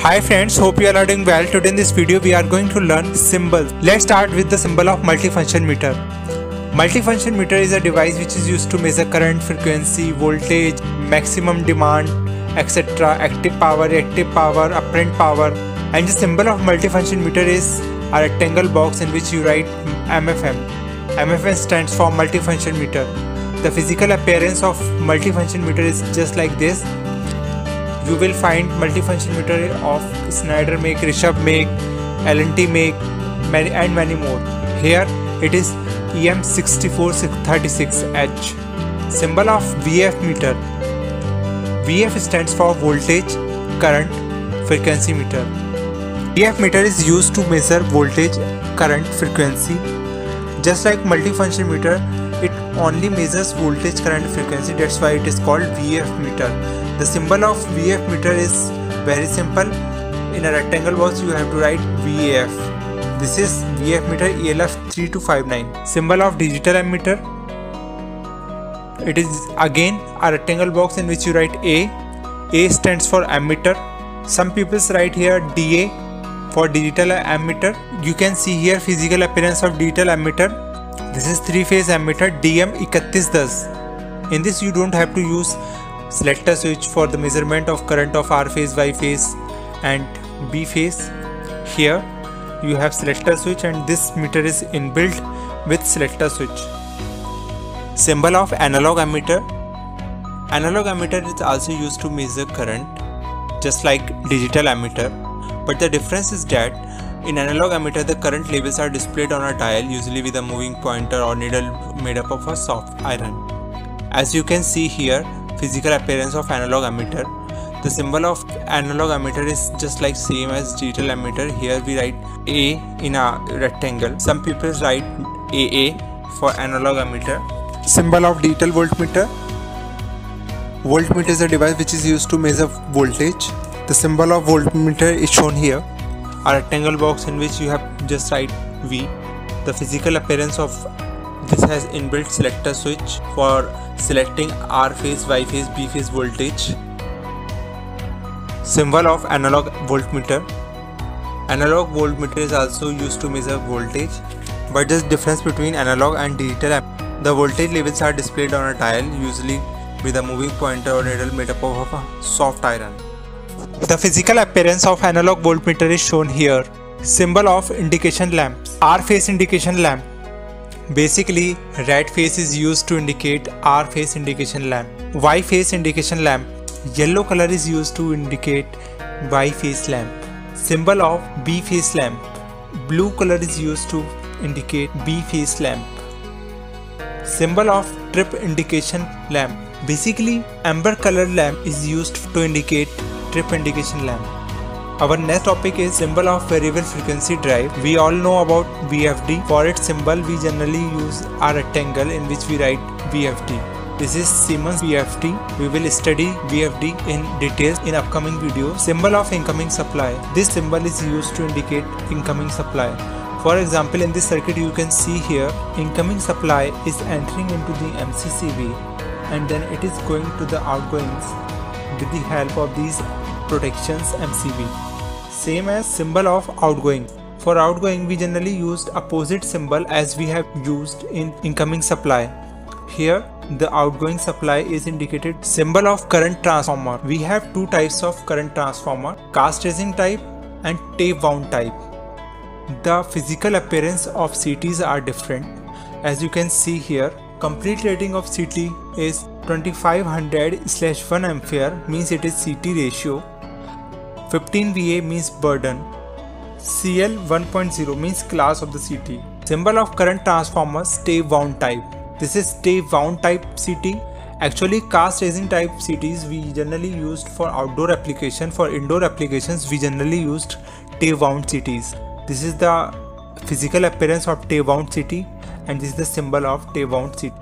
Hi friends, hope you all are doing well. Today in this video we are going to learn symbols. Let's start with the symbol of multifunction meter. Multifunction meter is a device which is used to measure current, frequency, voltage, maximum demand, etc. Active power, reactive power, apparent power. And the symbol of multifunction meter is a rectangle box in which you write MFM. MFM stands for multifunction meter. The physical appearance of multifunction meter is just like this. You will find multifunction meter of Schneider make, Rishabh make, L&T make, and many more. Here it is EM6436H. Symbol of VF meter. VF stands for voltage, current, frequency meter. VF meter is used to measure voltage, current, frequency. Just like multifunction meter, it only measures voltage, current, frequency. That's why it is called VF meter. The symbol of VF meter is very simple. In a rectangle box you have to write VAF. This is VF meter ELF3259. Symbol of digital ammeter. It is again a rectangle box in which you write A. A stands for ammeter. Some people write here DA for digital ammeter. You can see here physical appearance of digital ammeter. This is 3-phase ammeter DM3110. In this you don't have to use selector switch for the measurement of current of R phase, Y phase and B phase. Here you have selector switch and this meter is inbuilt with selector switch. Symbol of analog ammeter. Analog ammeter is also used to measure current just like digital ammeter, but the difference is that in analog ammeter the current levels are displayed on a dial, usually with a moving pointer or needle made up of a soft iron. As you can see here, physical appearance of analog ammeter. The symbol of analog ammeter is just like same as digital ammeter. Here we write A in a rectangle. Some people write AA for analog ammeter. Symbol of digital voltmeter. Voltmeter is a device which is used to measure voltage. The symbol of voltmeter is shown here. A rectangle box in which you have just write V. The physical appearance of this has inbuilt selector switch for selecting R phase, Y phase, B phase voltage. Symbol of analog voltmeter. Analog voltmeter is also used to measure voltage, but there's difference between analog and digital. The voltage levels are displayed on a dial, usually with a moving pointer or needle made up of a soft iron. The physical appearance of analog voltmeter is shown here. Symbol of indication lamp. R phase indication lamp. Basically, red phase is used to indicate R phase indication lamp. Y phase indication lamp. Yellow color is used to indicate Y phase lamp. Symbol of B phase lamp. Blue color is used to indicate B phase lamp. Symbol of trip indication lamp. Basically, amber color lamp is used to indicate trip indication lamp. Our next topic is symbol of variable frequency drive. We all know about VFD. For its symbol, we generally use a rectangle in which we write VFD. This is Siemens VFD. We will study VFD in details in upcoming video. Symbol of incoming supply. This symbol is used to indicate incoming supply. For example, in this circuit you can see here incoming supply is entering into the MCCV and then it is going to the outgoings with the help of these protections MCB. Same as symbol of outgoing. For outgoing we generally used opposite symbol as we have used in incoming supply. Here the outgoing supply is indicated. Symbol of current transformer. We have two types of current transformer, cast raising type and tape wound type. The physical appearance of CTs are different. As you can see here, complete rating of CT is 2500/1 ampere, means it is CT ratio. 15 VA means burden. CL 1.0 means class of the CT. Symbol of current transformer, tape wound type. This is tape wound type CT. Actually, cast raising type CTs we generally used for outdoor application. For indoor applications we generally used tape wound CTs. This is the physical appearance of tape wound CT and this is the symbol of tape wound CT.